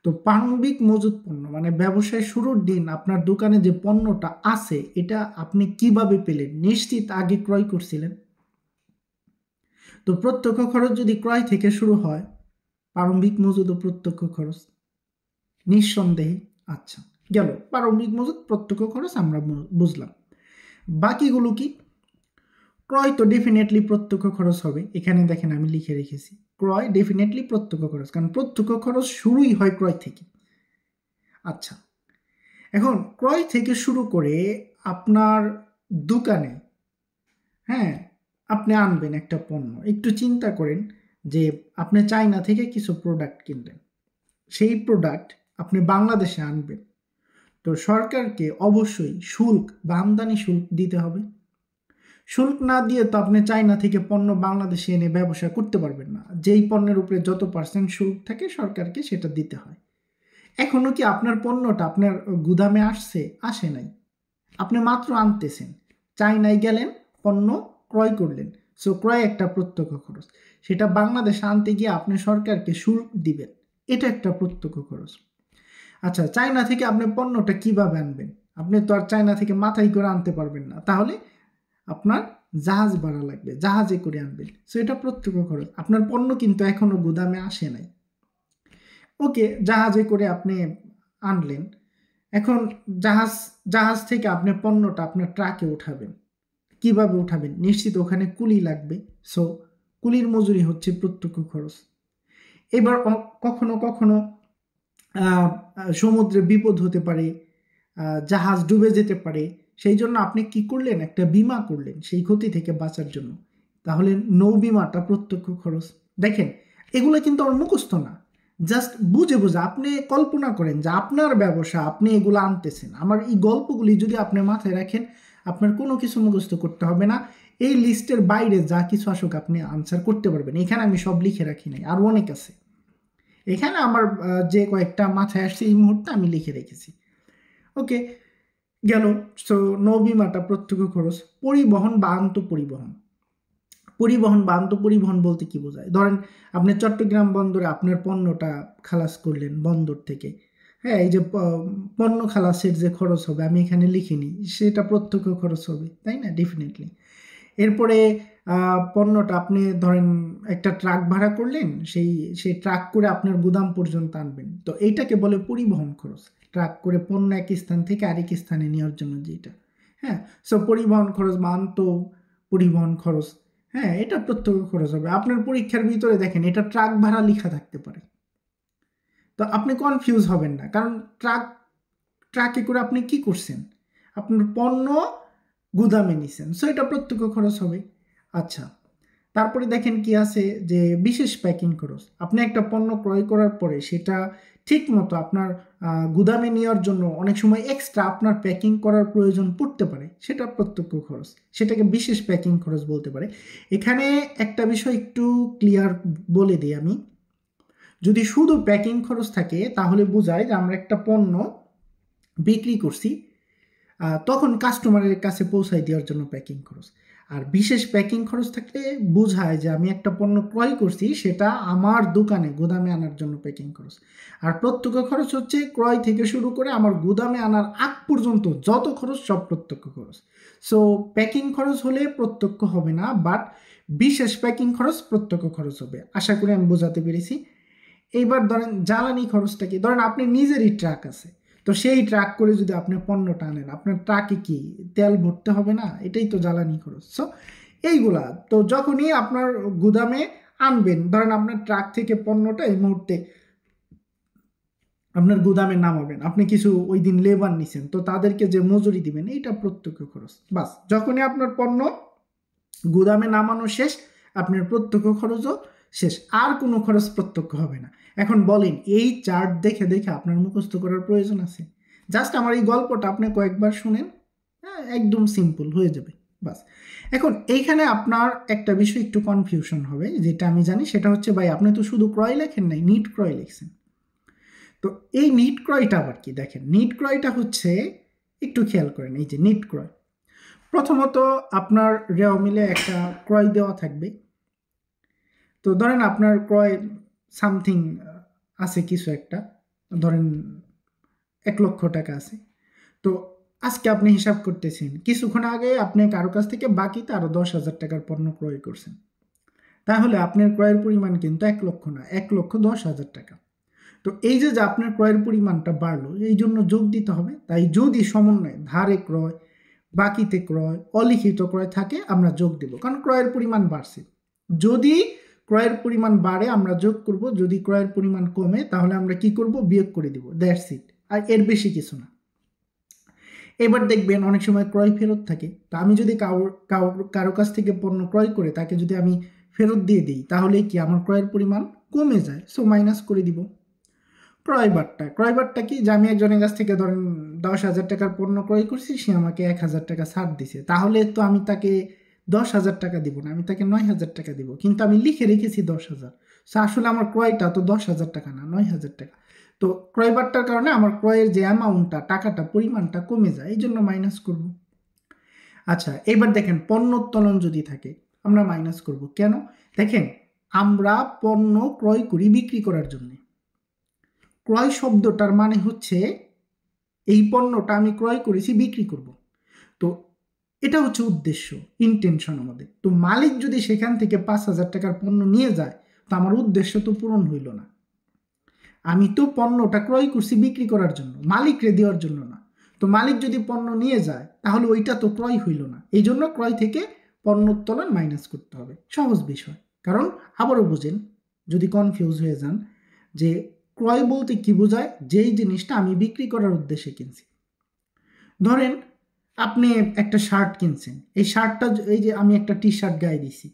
তো প্রারম্ভিক মজুত পণ্য মানে ব্যবসায় শুরুর দিন আপনার দোকানে যে পণ্যটা আছে এটা আপনি কিভাবে পেলেন? নিশ্চিত আগে ক্রয় করছিলেন। তো প্রত্যক্ষ খরচ যদি ক্রয় থেকে শুরু হয়, প্রারম্ভিক মজুত ও প্রত্যক্ষ খরচ নিঃসন্দেহে। আচ্ছা, গেল প্রারম্ভিক মজুত, প্রত্যক্ষ খরচ আমরা বুঝলাম। বাকিগুলো কি? ক্রয় তো ডেফিনেটলি প্রত্যক্ষ খরচ হবে, এখানে দেখেন আমি লিখে রেখেছি ক্রয় ডেফিনেটলি প্রত্যক্ষ খরচ, কারণ প্রত্যক্ষ খরচ শুরুই হয় ক্রয় থেকে। আচ্ছা, এখন ক্রয় থেকে শুরু করে আপনার দোকানে, হ্যাঁ, আপনি আনবেন একটা পণ্য, একটু চিন্তা করেন যে আপনি চায়না থেকে কিছু প্রোডাক্ট কিনলেন, সেই প্রোডাক্ট আপনি বাংলাদেশে আনবেন, তো সরকারকে অবশ্যই শুল্ক বা আমদানি শুল্ক দিতে হবে। শুল্ক না দিয়ে তো আপনি চায়না থেকে পণ্য বাংলাদেশে এনে ব্যবসা করতে পারবেন না। যেই পণ্যের উপরে যত % শুল্ক থাকে সরকারকে সেটা দিতে হয়। এখনো কি আপনার পণ্যটা আপনার গুদামে আসছে? আসে নাই, আপনি মাত্র আনতেছেন। চায়নায় গেলেন, পণ্য ক্রয় করলেন, সো ক্রয় একটা প্রত্যক্ষ খরচ, সেটা বাংলাদেশে আনতে গিয়ে আপনি সরকারকে শুল্ক দিবেন, এটা একটা প্রত্যক্ষ খরচ। আচ্ছা, চায়না থেকে আপনি পণ্যটা কিভাবে আনবেন? আপনি তো আর চায়না থেকে মাথায় করে আনতে পারবেন না, তাহলে আপনার জাহাজ ভাড়া লাগবে, জাহাজে করে আনবেন, সো এটা প্রত্যক্ষ খরচ। আপনার পণ্য কিন্তু এখনো গুদামে আসে নাই, ওকে, জাহাজে করে আপনি আনলেন। এখন জাহাজ থেকে আপনি পণ্যটা আপনার ট্রাকে উঠাবেন, কিভাবে উঠাবেন? নিশ্চিত ওখানে কুলি লাগবে, সো কুলির মজুরি হচ্ছে প্রত্যক্ষ খরচ। এবার কখনো কখনো সমুদ্রে বিপদ হতে পারে, জাহাজ ডুবে যেতে পারে, সেই জন্য আপনি কি করলেন, একটা বীমা করলেন সেই ক্ষতি থেকে বাঁচার জন্য। তাহলে নৌ বীমাটা প্রত্যক্ষ খরচ। দেখেন এগুলো কিন্তু আমার মুখস্থ না, জাস্ট বুঝে বুঝে আপনি কল্পনা করেন যে আপনার ব্যবসা, আপনি এগুলো আনতেছেন। আমার এই গল্পগুলি যদি আপনি মাথায় রাখেন, আপনার কোনো কিছু মুখস্থ করতে হবে না। এই লিস্টের বাইরে যা কিছু আসুক আপনি আনসার করতে পারবেন। এখানে আমি সব লিখে রাখি নাই, আরও অনেক আছে। এখানে আমার যে কয়েকটা মাথায় আসছে এই মুহূর্তে আমি লিখে রেখেছি। ওকে, গেল। সো নৌ বীমাটা প্রত্যক্ষ খরচ। পরিবহন বা আন্তঃপরিবহন। পরিবহন বা আন্তঃপরিবহন বলতে কি বোঝায়? ধরেন আপনি চট্টগ্রাম বন্দরে আপনার পণ্যটা খালাস করলেন বন্দর থেকে। হ্যাঁ, এই যে পণ্য খালাসের যে খরচ হবে আমি এখানে লিখিনি, সেটা প্রত্যক্ষ খরচ হবে, তাই না? ডেফিনেটলি। এরপরে পণ্যটা আপনি ধরেন একটা ট্রাক ভাড়া করলেন, সেই ট্রাক করে আপনার গুদাম পর্যন্ত আনবেন, তো এইটাকে বলে পরিবহন খরচ। ট্রাক করে পণ্য এক স্থান থেকে আরেক স্থানে নেওয়ার জন্য যেটা। হ্যাঁ, সো পরিবহন খরচ বা পরিবহন খরচ, হ্যাঁ, এটা প্রত্যক্ষ খরচ হবে। আপনার পরীক্ষার ভিতরে দেখেন এটা ট্রাক ভাড়া লেখা থাকতে পারে, তো আপনি কনফিউজ হবেন না, কারণ ট্রাকে করে আপনি কি করছেন, আপনার পণ্য গুদামে নিছেন, সো এটা প্রত্যক্ষ খরচ হবে। আচ্ছা, তারপরে দেখেন কি আছে যে বিশেষ প্যাকিং খরচ। আপনি একটা পণ্য ক্রয় করার পরে সেটা ঠিক মতো আপনার গুদামে নেওয়ার জন্য অনেক সময় এক্সট্রা আপনার প্যাকিং করার প্রয়োজন পড়তে পারে, সেটা প্রত্যক্ষ খরচ, সেটাকে বিশেষ প্যাকিং খরচ বলতে পারে। এখানে একটা বিষয় একটু ক্লিয়ার বলে দিই আমি, যদি শুধু প্যাকিং খরচ থাকে তাহলে বোঝায় যে আমরা একটা পণ্য বিক্রি করছি, তখন কাস্টমারের কাছে পৌঁছাই দেওয়ার জন্য প্যাকিং খরচ। আর বিশেষ প্যাকিং খরচ থাকলে বোঝায় যে আমি একটা পণ্য ক্রয় করছি, সেটা আমার দোকানে গুদামে আনার জন্য প্যাকিং খরচ। আর প্রত্যক্ষ খরচ হচ্ছে ক্রয় থেকে শুরু করে আমার গুদামে আনার আগ পর্যন্ত যত খরচ সব প্রত্যক্ষ খরচ। সো প্যাকিং খরচ হলে প্রত্যক্ষ হবে না, বাট বিশেষ প্যাকিং খরচ প্রত্যক্ষ খরচ হবে। আশা করি আমি বোঝাতে পেরেছি। এইবার ধরেন জ্বালানি খরচটা কি? ধরেন আপনি নিজেরই ট্রাক আছে, তো সেই ট্রাক করে যদি আপনি পণ্যটা আনেন, আপনার ট্রাকে কি তেল ভরতে হবে না? এটাই তো জ্বালানি খরচ। সো এইগুলা তো যখনই আপনার গুদামে আনবেন, ধরেন আপনার ট্রাক থেকে পণ্যটা এই মুহূর্তে আপনার গুদামে নামাবেন, আপনি কিছু ওই দিন লেবার নিছেন, তো তাদেরকে যে মজুরি দিবেন এইটা প্রত্যক্ষ খরচ। বাস, যখনই আপনার পণ্য গুদামে নামানো শেষ, আপনার প্রত্যক্ষ খরচও শেষ, আর কোনো খরচ প্রত্যক্ষ হবে না। এখন বলেন এই চার্ট দেখে দেখে আপনার মুখস্থ করার প্রয়োজন আছে? জাস্ট আমার এই গল্পটা আপনি কয়েকবার শুনেন, হ্যাঁ, একদম সিম্পল হয়ে যাবে। বাস, এখন এইখানে আপনার একটা বিষয় একটু কনফিউশন হবে, যেটা আমি জানি, সেটা হচ্ছে ভাই আপনি তো শুধু ক্রয় লেখেন নাই, নিট ক্রয় লিখছেন। তো এই নিট ক্রয়টা আবার কি? দেখেন নিট ক্রয়টা হচ্ছে, একটু খেয়াল করেন, এই যে নিট ক্রয়, প্রথমত আপনার রেওয়া মিলে একটা ক্রয় দেওয়া থাকবে। তো ধরেন আপনার ক্রয় সামথিং আছে কিছু একটা, ধরেন 1,00,000 টাকা আছে। তো আজকে আপনি হিসাব করতেছেন, কিছুক্ষণ আগে আপনি কারো কাছ থেকে বাকিতে আরো 10,000 টাকার পণ্য ক্রয় করছেন, তাহলে আপনার ক্রয়ের পরিমাণ কিন্তু 1,00,000 না, 1,10,000 টাকা। তো এই যে আপনার ক্রয়ের পরিমাণটা বাড়লো, এই জন্য যোগ দিতে হবে। তাই যদি সমন্বয় ধারে ক্রয়, বাকিতে ক্রয়, অলিখিত ক্রয় থাকে, আমরা যোগ দেব, কারণ ক্রয়ের পরিমাণ বাড়ছে। যদি ক্রয়ের পরিমাণ বাড়ে আমরা যোগ করব, যদি ক্রয়ের পরিমাণ কমে তাহলে আমরা কি করব, বিয়োগ করে দিব। দ্যাটস ইট, আর এর বেশি কিছু না। এবার দেখবেন অনেক সময় ক্রয় ফেরত থাকে, তো আমি যদি কারো কাছ থেকে পণ্য ক্রয় করে তাকে যদি আমি ফেরত দিয়ে দিই, তাহলে কি আমার ক্রয়ের পরিমাণ কমে যায়, সো মাইনাস করে দিব। ক্রয়বারটা কি? যে আমি একজনের কাছ থেকে ধরেন 10,000 টাকার পণ্য ক্রয় করছি, সে আমাকে 1,000 টাকা ছাড় দিছে, তাহলে তো আমি তাকে 10,000 টাকা দিব না, আমি তাকে 9,000 টাকা দিব, কিন্তু আমি লিখে রেখেছি 10,000। সো আসলে আমার ক্রয়টা তো 10,000 টাকা না, 9,000 টাকা। তো ক্রয়বারটার কারণে আমার ক্রয়ের যে অ্যামাউন্টটা, টাকাটা, পরিমাণটা কমে যায়, এই জন্য মাইনাস করব। আচ্ছা, এবার দেখেন পণ্য উত্তোলন যদি থাকে, আমরা মাইনাস করব কেন? দেখেন আমরা পণ্য ক্রয় করি বিক্রি করার জন্য। ক্রয় শব্দটার মানে হচ্ছে এই পণ্যটা আমি ক্রয় করেছি বিক্রি করব, তো এটা হচ্ছে উদ্দেশ্য, ইন্টেনশন আমাদের। তো মালিক যদি সেখান থেকে 5,000 টাকার পণ্য নিয়ে যায়, তো আমার উদ্দেশ্য তো পূরণ হইল না। আমি তো পণ্যটা ক্রয় করছি বিক্রি করার জন্য, মালিকরে দেওয়ার জন্য না। তো মালিক যদি পণ্য নিয়ে যায় তাহলে ওইটা তো ক্রয় হইল না, এই জন্য ক্রয় থেকে পণ্য উত্তোলন মাইনাস করতে হবে। সহজ বিষয়। কারণ আবারও বোঝেন, যদি কনফিউজ হয়ে যান, যে ক্রয় বলতে কি বোঝায়, যেই জিনিসটা আমি বিক্রি করার উদ্দেশ্যে কিনছি। ধরেন আপনি একটা শার্ট কিনছেন, এই শার্টটা এই যে আমি একটা টি শার্ট গায়ে দিছি,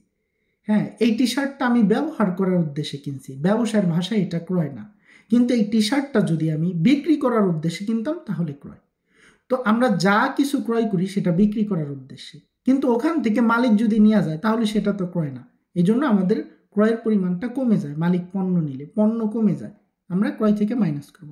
হ্যাঁ এই টি শার্টটা আমি ব্যবহার করার উদ্দেশ্যে কিনছি, ব্যবসায়ের ভাষায় এটা ক্রয় না। কিন্তু এই টি শার্টটা যদি আমি বিক্রি করার উদ্দেশ্যে কিনতাম তাহলে ক্রয়। তো আমরা যা কিছু ক্রয় করি সেটা বিক্রি করার উদ্দেশ্যে, কিন্তু ওখান থেকে মালিক যদি নিয়ে যায় তাহলে সেটা তো ক্রয় না। এই জন্য আমাদের ক্রয়ের পরিমাণটা কমে যায়, মালিক পণ্য নিলে পণ্য কমে যায়, আমরা ক্রয় থেকে মাইনাস করব।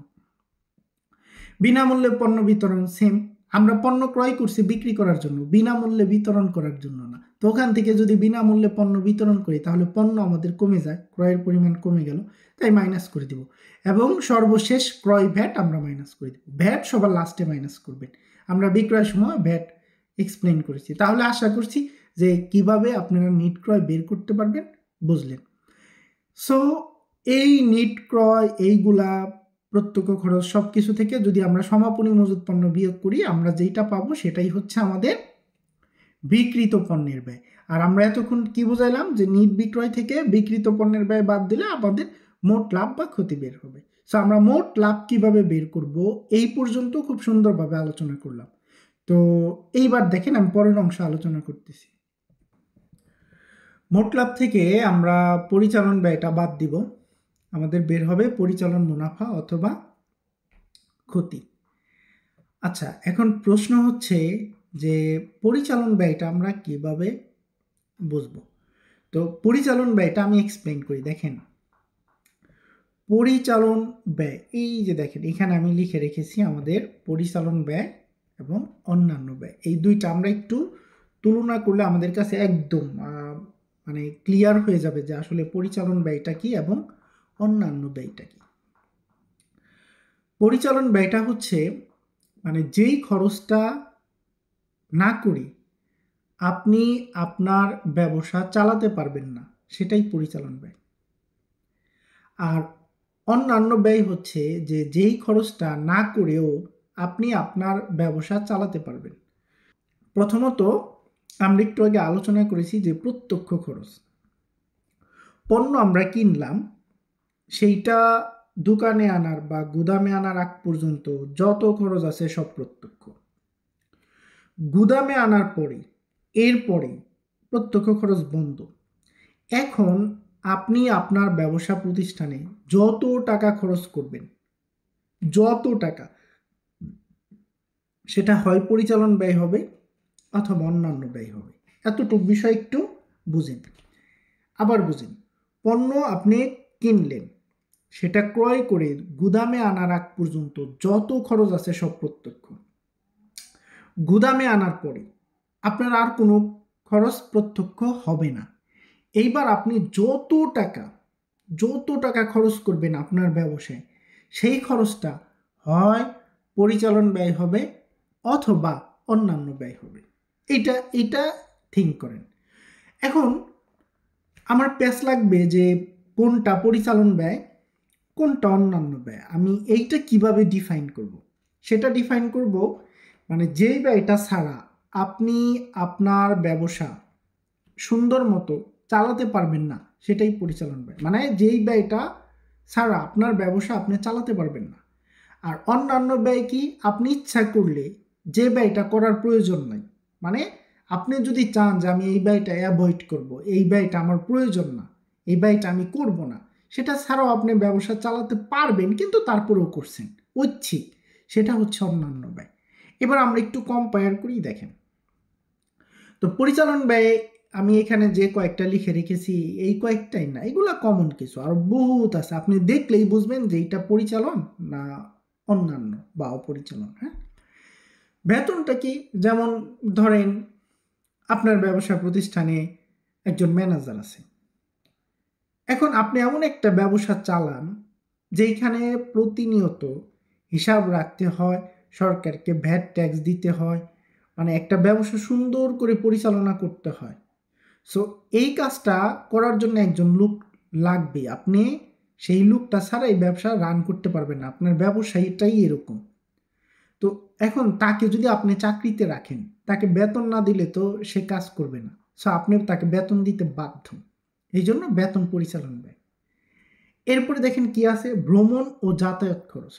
বিনামূল্যে পণ্য বিতরণ সেম, আমরা পণ্য ক্রয় করছি বিক্রি করার জন্য, বিনামূল্যে বিতরণ করার জন্য না। তো ওখান থেকে যদি বিনামূল্যে পণ্য বিতরণ করি তাহলে পণ্য আমাদের কমে যায়, ক্রয়ের পরিমাণ কমে গেল, তাই মাইনাস করে দিব। এবং সর্বশেষ ক্রয় ভ্যাট আমরা মাইনাস করে দিব, ভ্যাট সবার লাস্টে মাইনাস করবেন। আমরা বিক্রয়ের সময় ভ্যাট এক্সপ্লেন করেছি, তাহলে আশা করছি যে কিভাবে আপনারা নিট ক্রয় বের করতে পারবেন বুঝলেন। সো এই নিট ক্রয় এইগুলা প্রত্যক্ষ খরচ সব কিছু থেকে যদি আমরা সমাপনী মজুত পণ্য বিয়োগ করি, আমরা যেইটা পাবো সেটাই হচ্ছে আমাদের বিক্রিত পণ্যের ব্যয়। আর আমরা এতক্ষণ কি বুঝাইলাম যে নিট বিক্রয় থেকে বিক্রিত পণ্যের ব্যয় বাদ দিলে আমাদের মোট লাভ বা ক্ষতি বের হবে। সো আমরা মোট লাভ কিভাবে বের করব এই পর্যন্ত খুব সুন্দরভাবে আলোচনা করলাম। তো এইবার দেখেন আমি পরের অংশ আলোচনা করতেছি। মোট লাভ থেকে আমরা পরিচালন ব্যয়টা বাদ দিব, আমাদের বের হবে পরিচালন মুনাফা অথবা ক্ষতি। আচ্ছা, এখন প্রশ্ন হচ্ছে যে পরিচালন ব্যয়টা আমরা কিভাবে বুঝবো? তো পরিচালন ব্যয়টা আমি এক্সপ্লেন করি। দেখেন, পরিচালন ব্যয় এই যে দেখেন এখানে আমি লিখে রেখেছি আমাদের পরিচালন ব্যয় এবং অন্যান্য ব্যয়, এই দুইটা আমরা একটু তুলনা করলে আমাদের কাছে একদম মানে ক্লিয়ার হয়ে যাবে যে আসলে পরিচালন ব্যয়টা কি এবং অন্যান্য ব্যয়টা কি। পরিচালন ব্যয়টা হচ্ছে মানে যেই খরচটা না করি আপনি আপনার ব্যবসা চালাতে পারবেন না, সেটাই পরিচালন ব্যয়। আর অন্যান্য ব্যয় হচ্ছে যে যেই খরচটা না করেও আপনি আপনার ব্যবসা চালাতে পারবেন। প্রথমত আমরা একটু আগে আলোচনা করেছি যে প্রত্যক্ষ খরচ, পণ্য আমরা কিনলাম, সেইটা দোকানে আনার বা গুদামে আনার আগ পর্যন্ত যত খরচ আছে সব প্রত্যক্ষ। গুদামে আনার পরে এরপরে প্রত্যক্ষ খরচ বন্ধ। এখন আপনি আপনার ব্যবসা প্রতিষ্ঠানে যত টাকা খরচ করবেন, যত টাকা, সেটা হয় পরিচালন ব্যয় হবে অথবা অন্যান্য ব্যয় হবে। এতটুকু বিষয় একটু বুঝেন। আবার বুঝেন, পণ্য আপনি কিনলেন, সেটা ক্রয় করে গুদামে আনার আগ পর্যন্ত যত খরচ আছে সব প্রত্যক্ষ। গুদামে আনার পরে আপনার আর কোনো খরচ প্রত্যক্ষ হবে না। এইবার আপনি যত টাকা খরচ করবেন আপনার ব্যবসায়, সেই খরচটা হয় পরিচালন ব্যয় হবে অথবা অন্যান্য ব্যয় হবে। এটা থিঙ্ক করেন। এখন আমার প্যাচ লাগবে যে কোনটা পরিচালন ব্যয় কোনটা অন্যান্য ব্যয়, আমি এইটা কিভাবে ডিফাইন করব। সেটা ডিফাইন করব মানে যেই ব্যয়টা ছাড়া আপনি আপনার ব্যবসা সুন্দর মতো চালাতে পারবেন না, সেটাই পরিচালন ব্যয়। মানে যেই ব্যয়টা ছাড়া আপনার ব্যবসা আপনি চালাতে পারবেন না। আর অন্যান্য ব্যয় কি, আপনি ইচ্ছা করলে যে ব্যয়টা করার প্রয়োজন নাই, মানে আপনি যদি চান যে আমি এই ব্যয়টা অ্যাভয়েড করব, এই ব্যয়টা আমার প্রয়োজন না, এই ব্যয়টা আমি করব না, সেটা ছাড়াও আপনি ব্যবসা চালাতে পারবেন কিন্তু তারপরেও করছেন ঐচ্ছিক, সেটা হচ্ছে অন্যান্য ব্যয়। এবার আমরা একটু কম্পেয়ার করি। দেখেন, তো পরিচালন ব্যয় আমি এখানে যে কয়েকটা লিখে রেখেছি এই কয়েকটাই না, এগুলা কমন কিছু আর বহুত আছে, আপনি দেখলেই বুঝবেন যে এটা পরিচালন না অন্যান্য বা অপরিচালন। হ্যাঁ, বেতনটা কি, যেমন ধরেন আপনার ব্যবসা প্রতিষ্ঠানে একজন ম্যানেজার আছে, এখন আপনি এমন একটা ব্যবসা চালান যেখানে প্রতিনিয়ত হিসাব রাখতে হয়, সরকারকে ভ্যাট ট্যাক্স দিতে হয়, মানে একটা ব্যবসা সুন্দর করে পরিচালনা করতে হয়। সো এই কাজটা করার জন্য একজন লোক লাগবে, আপনি সেই লোকটা ছাড়া এই ব্যবসা রান করতে পারবেন না, আপনার ব্যবসায়ীটাই এরকম। তো এখন তাকে যদি আপনি চাকরিতে রাখেন, তাকে বেতন না দিলে তো সে কাজ করবে না, সো আপনি তাকে বেতন দিতে বাধ্য, এই জন্য বেতন পরিচালন ব্যয়। এরপরে দেখেন কি আছে, ভ্রমণ ও যাতায়াত খরচ।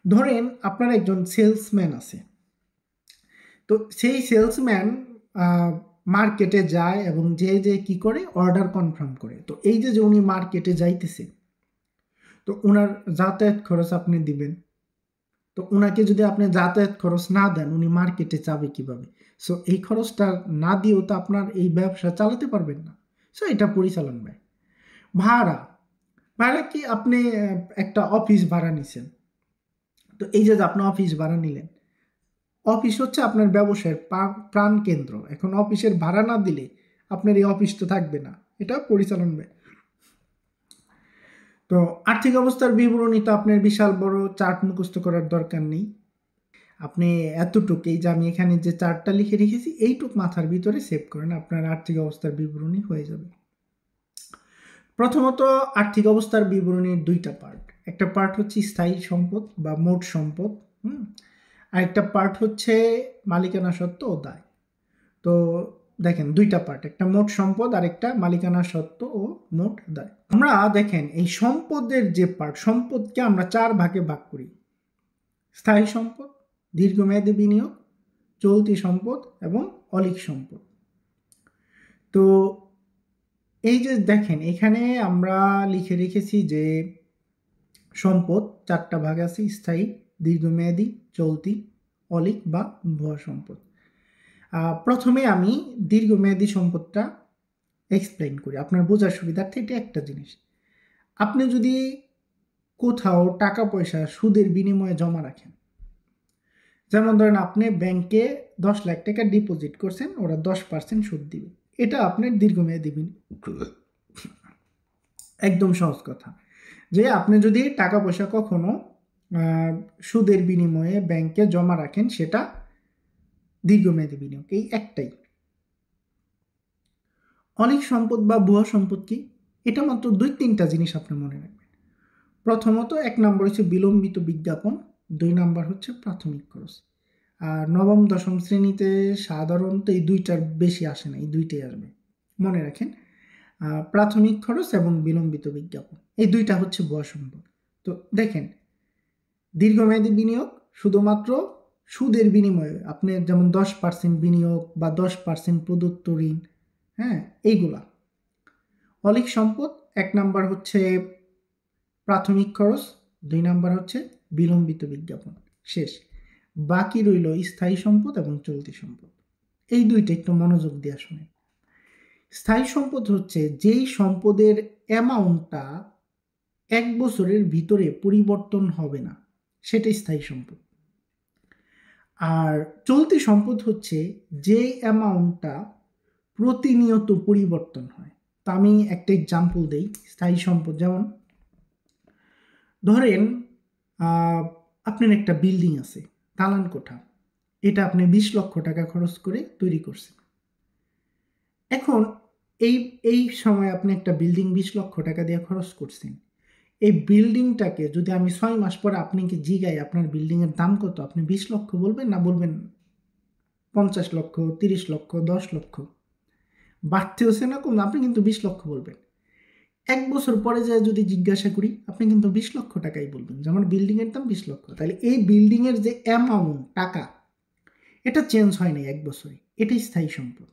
ধরেন আপনার একজন সেলসম্যান আছে, তো সেই সেলসম্যান মার্কেটে যায় এবং যে কি করে অর্ডার কনফার্ম করে। তো এই যে উনি মার্কেটে যাইতেছে, তো ওনার যাতায়াত খরচ আপনি দিবেন। তো ওনাকে যদি আপনি যাতায়াত খরচ না দেন, উনি মার্কেটে যাবে কিভাবে? সো এই খরচটা না দিয়েও তো আপনার এই ব্যবসা চালাতে পারবেন না। সো এটা পরিচালন ব্যয়। ভাড়া, ভাড়া কি আপনি একটা অফিস ভাড়া নিছেন। তো এই যে আপনি অফিস ভাড়া নিলেন, অফিস হচ্ছে আপনার ব্যবসায়ের প্রাণ কেন্দ্র। এখন অফিসের ভাড়া না দিলে আপনার এই অফিস তো থাকবে না, এটা পরিচালন ব্যয়। তো আর্থিক অবস্থার বিবরণী তো আপনার বিশাল বড় চার্ট মুখস্থ করার দরকার নেই। আপনি এতটুকু, এই যে আমি এখানে যে চার্টটা লিখে রেখেছি, এইটুক মাথার ভিতরে সেভ করেন, আপনার আর্থিক অবস্থার বিবরণী হয়ে যাবে। প্রথমত আর্থিক অবস্থার বিবরণীর দুইটা পার্ট। একটা পার্ট হচ্ছে স্থায়ী সম্পদ বা মোট সম্পদ, আর একটা পার্ট হচ্ছে মালিকানা সত্ত্ব ও দায়। তো দেখেন দুইটা পার্ট, একটা মোট সম্পদ আর একটা মালিকানা সত্ত্ব ও মোট দায়। আমরা দেখেন এই সম্পদের যে পার্ট, সম্পদকে আমরা 4 ভাগে ভাগ করি: স্থায়ী সম্পদ, দীর্ঘমেয়াদী বিনিয়োগ, চলতি সম্পদ এবং অলিক সম্পদ। তো এই যে দেখেন এখানে আমরা লিখে রেখেছি যে সম্পদ 4টা ভাগ আছে: স্থায়ী, দীর্ঘমেয়াদী, চলতি, অলিক বা ভুয়া সম্পদ। প্রথমে আমি দীর্ঘমেয়াদী সম্পদটা এক্সপ্লেইন করি আপনার বোঝার সুবিধার্থে। এটা একটা জিনিস, আপনি যদি কোথাও টাকা পয়সা সুদের বিনিময়ে জমা রাখেন, যেমন ধরেন আপনি ব্যাংকে 10 লাখ টাকা ডিপোজিট করছেন, ওরা 10% সুদ দিবে, এটা আপনার দীর্ঘমেয়াদী বিনিয়োগ। একদম সহজ কথা, যে আপনি যদি টাকা পয়সা কখনো সুদের বিনিময়ে ব্যাংকে জমা রাখেন, সেটা দীর্ঘমেয়াদী বিনিয়োগ। এই একটাই। অনেক সম্পদ বা ভুয়া সম্পদ কি? এটা মাত্র 2-3টা জিনিস আপনি মনে রাখবেন। প্রথমত 1 নম্বর হচ্ছে বিলম্বিত বিজ্ঞাপন, 2 নম্বর হচ্ছে প্রাথমিক খরচ। আর নবম দশম শ্রেণীতে সাধারণত এই দুইটার বেশি আসে না, এই দুইটাই আসবে, মনে রাখেন। প্রাথমিক খরচ এবং বিলম্বিত বিজ্ঞাপন, এই দুইটা হচ্ছে ভুয়া সম্পদ। তো দেখেন দীর্ঘমেয়াদী বিনিয়োগ শুধুমাত্র সুদের বিনিময়ে, আপনি যেমন 10% বিনিয়োগ বা 10% প্রদত্ত ঋণ, হ্যাঁ, এইগুলা। অলিক সম্পদ 1 নাম্বার হচ্ছে প্রাথমিক খরচ, 2 নাম্বার হচ্ছে বিলম্বিত বিজ্ঞাপন, শেষ। বাকি রইল স্থায়ী সম্পদ এবং চলতি সম্পদ। এই দুইটা একটু মনোযোগ দিয়ে শুনে। স্থায়ী সম্পদ হচ্ছে যেই সম্পদের অ্যামাউন্টটা 1 বছরের ভিতরে পরিবর্তন হবে না, সেটাই স্থায়ী সম্পদ। আর চলতি সম্পদ হচ্ছে যে অ্যামাউন্টটা প্রতিনিয়ত পরিবর্তন হয়। তা আমি একটা এক্সাম্পল দেই স্থায়ী সম্পদ। যেমন ধরেন আপনার একটা বিল্ডিং আছে, দালান কোঠা, এটা আপনি 20 লক্ষ টাকা খরচ করে তৈরি করছেন। এখন এই সময় আপনি একটা বিল্ডিং 20 লক্ষ টাকা দিয়ে খরচ করছেন। এই বিল্ডিংটাকে যদি আমি 6 মাস পরে আপনাকে জিগাই আপনার বিল্ডিংয়ের দাম কত, আপনি 20 লক্ষ বলবেন না বলবেন 50 লক্ষ, 30 লক্ষ, 10 লক্ষ? বাড়তে হচ্ছে না কম, আপনি কিন্তু 20 লক্ষ বলবেন। 1 বছর পরে যা যদি জিজ্ঞাসা করি, আপনি কিন্তু 20 লক্ষ টাকাই বলবেন, যে আমার বিল্ডিংয়ের দাম 20 লক্ষ। তাহলে এই বিল্ডিংয়ের যে অ্যামাউন্ট টাকা, এটা চেঞ্জ হয় না 1 বছরে, এটাই স্থায়ী সম্পদ।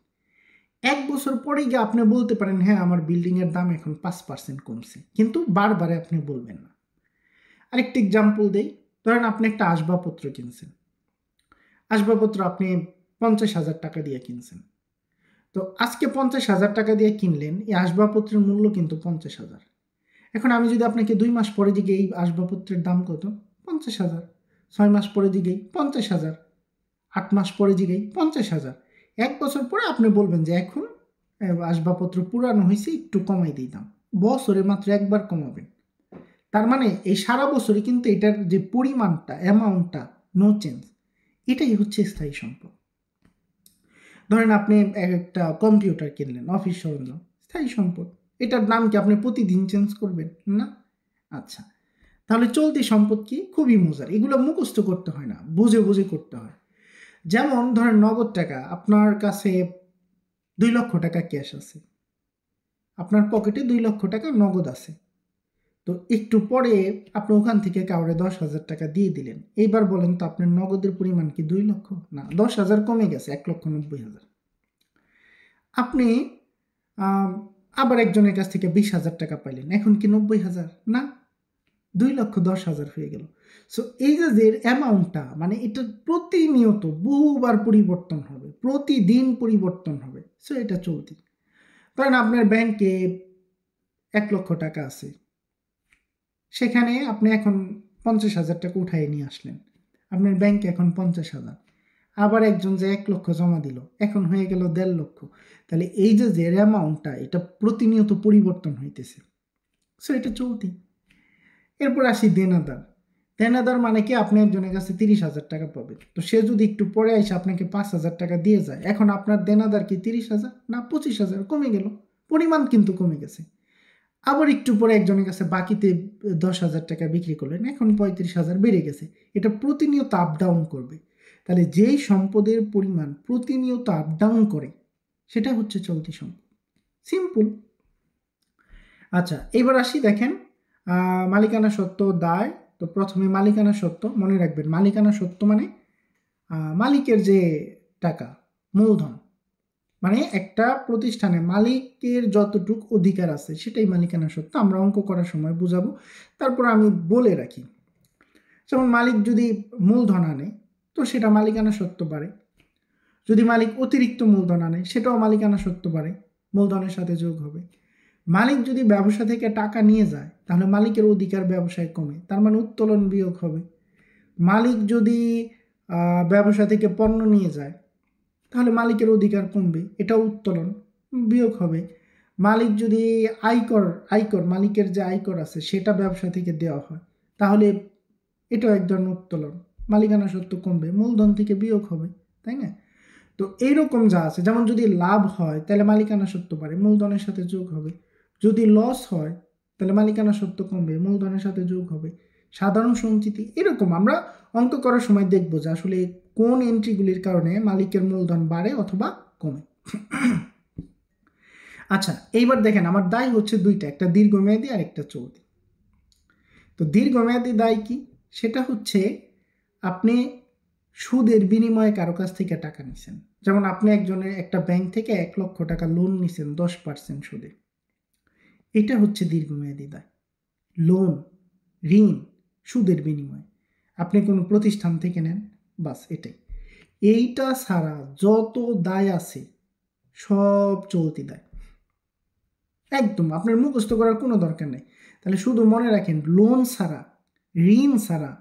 1 বছর পরে গিয়ে আপনি বলতে পারেন হ্যাঁ আমার বিল্ডিংয়ের দাম এখন 5% কমছে, কিন্তু বারবারে আপনি বলবেন না। আরেকটি এক্সাম্পল দেই, ধরেন আপনি একটা আসবাবপত্র কিনছেন, আসবাবপত্র আপনি 50,000 টাকা দিয়ে কিনছেন। তো আজকে 50,000 টাকা দিয়ে কিনলেন, এই আসবাবপত্রের মূল্য কিন্তু 50,000। এখন আমি যদি আপনাকে 2 মাস পরে দিকে এই আসবাবপত্রের দাম কত, 50,000, 6 মাস পরে দিকেই 50,000, 8 মাস পরে দিকেই 50,000, 1 বছর পরে আপনি বলবেন যে এখন আসবাবপত্র পুরানো হয়েছে, একটু কমাই দিই দাম। বছরে মাত্র একবার কমাবেন। তার মানে এই সারা বছরে কিন্তু এটার যে পরিমাণটা, অ্যামাউন্টটা নো চেঞ্জ। এটাই হচ্ছে স্থায়ী সম্পদ। ধরেন আপনি একটা কম্পিউটার কিনলেন, অফিস সরঞ্জাম, স্থায়ী সম্পদ। এটার দাম কি আপনি প্রতিদিন চেঞ্জ করবেন না? আচ্ছা, তাহলে চলতি সম্পদ কি? খুবই মজার, এগুলো মুখস্থ করতে হয় না, বুঝে বুঝে করতে হয়। যেমন ধরেন নগদ টাকা, আপনার কাছে 2 লক্ষ টাকা ক্যাশ আছে, আপনার পকেটে 2 লক্ষ টাকা নগদ আছে। তো একটু পরে আপনি ওখান থেকে কাউরে 10,000 টাকা দিয়ে দিলেন। এইবার বলেন তো আপনার নগদের পরিমাণ কি 2 লক্ষ? না, 10,000 কমে গেছে, 1,90,000। আপনি আবার একজনের কাছ থেকে 20,000 টাকা পাইলেন, এখন কি 90,000? না, 2,10,000 হয়ে গেল। সো এই যে অ্যামাউন্টটা, মানে এটা প্রতিনিয়ত বহুবার পরিবর্তন হবে, প্রতিদিন পরিবর্তন হবে। সো এটা চলতি। ধরেন আপনার ব্যাংকে 1 লক্ষ টাকা আছে, সেখানে আপনি এখন 50,000 টাকা উঠাই নিয়ে আসলেন, আপনার ব্যাংকে এখন 50,000। আবার একজন যে 1 লক্ষ জমা দিল, এখন হয়ে গেল 1.5 লক্ষ। তাহলে এই যে অ্যামাউন্টটা, এটা প্রতিনিয়ত পরিবর্তন হইতেছে। সো এটা চলতি। এরপর আসি দেনাদার। দেনাদার মানে কি, আপনি একজনের কাছে 30,000 টাকা পাবেন, তো সে যদি একটু পরে এসে আপনাকে 5,000 টাকা দিয়ে যায়, এখন আপনার দেনাদার কি 30,000? না, 25,000 কমে গেল, পরিমাণ কিন্তু কমে গেছে। আবার একটু পরে একজনের কাছে বাকিতে 10,000 টাকা বিক্রি করলেন, এখন 35,000 বেড়ে গেছে। এটা প্রতিনিয়ত আপ ডাউন করবে। তাহলে যেই সম্পদের পরিমাণ প্রতিনিয়ত আপ ডাউন করে, সেটা হচ্ছে চলতি সম্পদ। সিম্পল। আচ্ছা, এবার আসি, দেখেন মালিকানা সত্ত্ব দায়। তো প্রথমে মালিকানা সত্ত্ব, মনে রাখবেন মালিকানা সত্ত্ব মানে মালিকের যে টাকা, মূলধন, মানে একটা প্রতিষ্ঠানে মালিকের যতটুক অধিকার আছে সেটাই মালিকানা সত্ত্ব। আমরা অঙ্ক করার সময় বুঝাবো, তারপর আমি বলে রাখি। যেমন মালিক যদি মূলধন আনে, তো সেটা মালিকানা সত্ত্ব বাড়ে। যদি মালিক অতিরিক্ত মূলধন আনে, সেটাও মালিকানা সত্ত্ব বাড়ে, মূলধনের সাথে যোগ হবে। মালিক যদি ব্যবসা থেকে টাকা নিয়ে যায়, তাহলে মালিকের অধিকার ব্যবসায় কমে, তার মানে উত্তোলন বিয়োগ হবে। মালিক যদি ব্যবসা থেকে পণ্য নিয়ে যায়, তাহলে মালিকের অধিকার কমবে, এটাও উত্তোলন বিয়োগ হবে। মালিক যদি আয়কর মালিকের যে আয়কর আছে সেটা ব্যবসা থেকে দেওয়া হয়, তাহলে এটাও এক ধরনের উত্তোলন, মালিকানা সত্ত্ব কমবে, মূলধন থেকে বিয়োগ হবে, তাই না? তো এইরকম যা আছে, যেমন যদি লাভ হয় তাহলে মালিকানা সত্ত্ব বাড়ে, মূলধনের সাথে যোগ হবে। যদি লস হয় তাহলে মালিকানা সত্ত্ব কমবে, মূলধনের সাথে যোগ হবে। সাধারণ সঞ্চিতি, এরকম আমরা অঙ্ক করার সময় দেখব যে আসলে কোন এন্ট্রিগুলির কারণে মালিকের মূলধন বাড়ে অথবা কমে। আচ্ছা, এইবার দেখেন আমার দায় হচ্ছে দুইটা, একটা দীর্ঘমেয়াদী আর একটা চলতি। তো দীর্ঘমেয়াদী দায় কি? সেটা হচ্ছে আপনি সুদের বিনিময়ে কারো কাছ থেকে টাকা নিছেন। যেমন আপনি একজনের একটা ব্যাংক থেকে 1 লক্ষ টাকা লোন নিছেন 10% সুদে, এটা হচ্ছে দীর্ঘমেয়াদী দায়। লোন, ঋণ, সুদের বিনিময়ে আপনি কোনো প্রতিষ্ঠান থেকে নেন, বাস এটাই। এইটা ছাড়া যত দায় আছে সব চলতি দায়। একদম আপনার মুখস্থ করার কোনো দরকার নেই। তাহলে শুধু মনে রাখেন, লোন ছাড়া, ঋণ ছাড়া,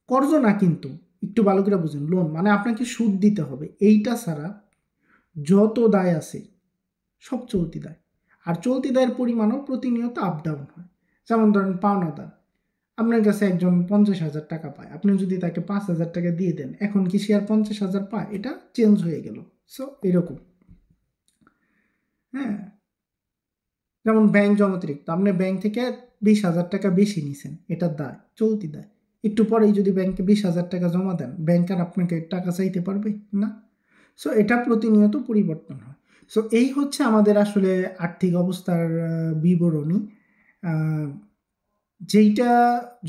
কর্জ না কিন্তু, একটু ভালো করে বুঝুন, লোন মানে আপনাকে সুদ দিতে হবে, এইটা ছাড়া যত দায় আছে সব চলতি দায়। আর চলতি দায়ের পরিমাণও প্রতিনিয়ত আপ ডাউন হয়। যেমন ধরেন পাওনাদার, আপনার কাছে একজন 50,000 টাকা পায়, আপনি যদি তাকে 5,000 টাকা দিয়ে দেন, এখন কি সে আর 50,000 পায়? এটা চেঞ্জ হয়ে গেল। সো এরকম। হ্যাঁ, যেমন ব্যাংক জমাতিরিক্ত, আপনি ব্যাংক থেকে 20,000 টাকা বেশি নিছেন, এটা দায়, চলতি দায়। একটু পরেই যদি ব্যাংকে 20,000 টাকা জমা দেন, ব্যাংক আর আপনাকে টাকা চাইতে পারবে না। সো এটা প্রতিনিয়ত পরিবর্তন হয়। সো এই হচ্ছে আমাদের আসলে আর্থিক অবস্থার বিবরণী, যেইটা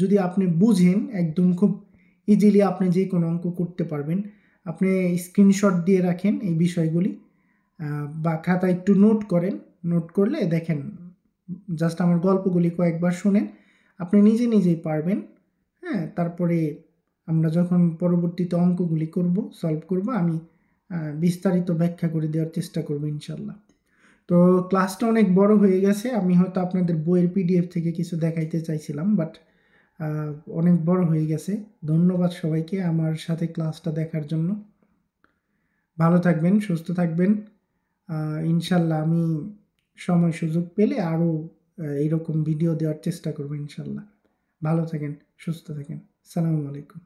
যদি আপনি বুঝেন একদম খুব ইজিলি আপনি যে কোনো অঙ্ক করতে পারবেন। আপনি স্ক্রিনশট দিয়ে রাখেন এই বিষয়গুলি, বা খাতা একটু নোট করেন, নোট করলে দেখেন, জাস্ট আমার গল্পগুলি কয়েকবার শুনেন, আপনি নিজে নিজেই পারবেন। হ্যাঁ, তারপরে আমরা যখন পরবর্তীতে অঙ্কগুলি করব, সলভ করব, আমি বিস্তারিত ব্যাখ্যা করে দেওয়ার চেষ্টা করব ইনশাল্লাহ। তো ক্লাসটা অনেক বড় হয়ে গেছে, আমি হয়তো আপনাদের বইয়ের পিডিএফ থেকে কিছু দেখাইতে চাইছিলাম, বাট অনেক বড় হয়ে গেছে। ধন্যবাদ সবাইকে আমার সাথে ক্লাসটা দেখার জন্য। ভালো থাকবেন, সুস্থ থাকবেন। ইনশাল্লাহ আমি সময় সুযোগ পেলে আরও এইরকম ভিডিও দেওয়ার চেষ্টা করবো ইনশাল্লাহ। ভালো থাকেন, সুস্থ থাকেন। আসসালামু আলাইকুম।